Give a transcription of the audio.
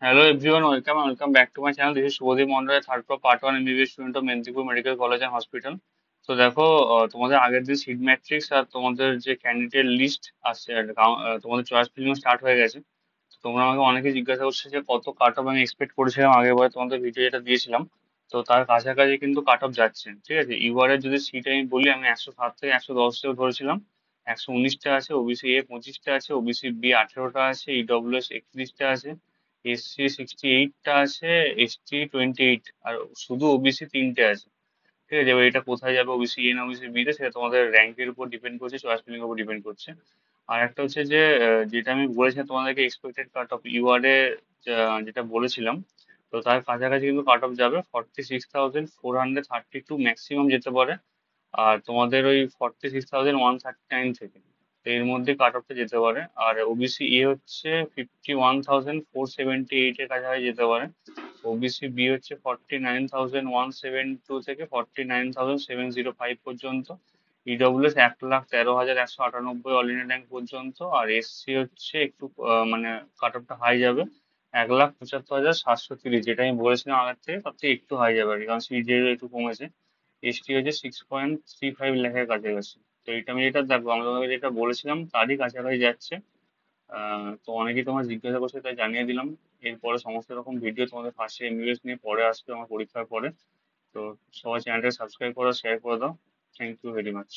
Hello everyone, welcome back to my channel. This is Shubhadeep Mondal, third pro part 1 MBBS student of Menzipur Medical College and Hospital. তো দেখো, তোমাদের আগের যে seat matrix আর তোমাদের যে candidate list আছে আর তোমাদের চয়েস ফিলিং স্টার্ট হয়ে গেছে। তো তোমরা আমাকে অনেকে জিজ্ঞাসা করছে যে কত কাট অফ আমি এক্সপেক্ট করেছিলাম আগের বার তোমাদের ভিডিও যেটা দিয়েছিলাম। তো তার কাছাকাছি কিন্তু কাট অফ যাচ্ছে, ঠিক আছে। ইউআর এর যদি সিট আমি বলি, আমি 107 থেকে 110 ধরেছিলাম। 119টা আছে, ওবিসি এ 25টা আছে, ওবিসি বি 18টা আছে, ইডব্লিউএস 31টা আছে, এসসি 68টা আছে, এসটি 28, আর শুধু ওবিসি 3টে আছে। ঠিক আছে, এবার এটা কোথায় যাবে, ওবিসি এ না ওবিসি বি তে, সেটা তোমাদের র্যাঙ্কের উপর ডিপেন্ড করছে, চয়েস ফিলিং এর উপর ডিপেন্ড করছে। আর একটা হচ্ছে যে যেটা আমি বলেছিলাম তোমাদেরকে, এক্সপেক্টেড কাট অফ ইউআরএ যেটা বলেছিলাম, তো তার কাছাকাছি কিন্তু কাট অফ যাবে। 46,432 ম্যাক্সিমাম যেতে পারে। আর তোমাদের ওই 46,139 থেকে, তো এর মধ্যে কাট অফটা যেতে পারে। আর ওবিসি এ হচ্ছে 51,478 এর কাছাকাছি যেতে পারে। ওবিসি বি হচ্ছে 49,172 থেকে 49,705 পর্যন্ত। ইডব্লিউএস 1,13,198 অল ইন্ডিয়া র্যাঙ্ক পর্যন্ত। আর এসসি হচ্ছে একটু মানে কাট অফটা হাই যাবে, 1,75,730, যেটা আমি বলেছিলাম আগের থেকে তার থেকে একটু হাই যাবে আর কি, কারণ সিজিএল একটু কমেছে। এসটি হচ্ছে 6.35 লাখের কাছাকাছি। তো এটা আমি যেটা দেখো, আমরা তোমাকে যেটা বলেছিলাম তারই কাছাকাছি যাচ্ছে। তো অনেকেই তোমার জিজ্ঞাসা করছে, তাই জানিয়ে দিলাম। এরপরে সমস্ত রকম ভিডিও তোমাদের ফার্স্টে এমবিবিএস নিয়ে পরে আসবে আমার পরীক্ষার পরে। তো সবাই চ্যানেলটা সাবস্ক্রাইব করো, শেয়ার করে দাও। Thank you very much.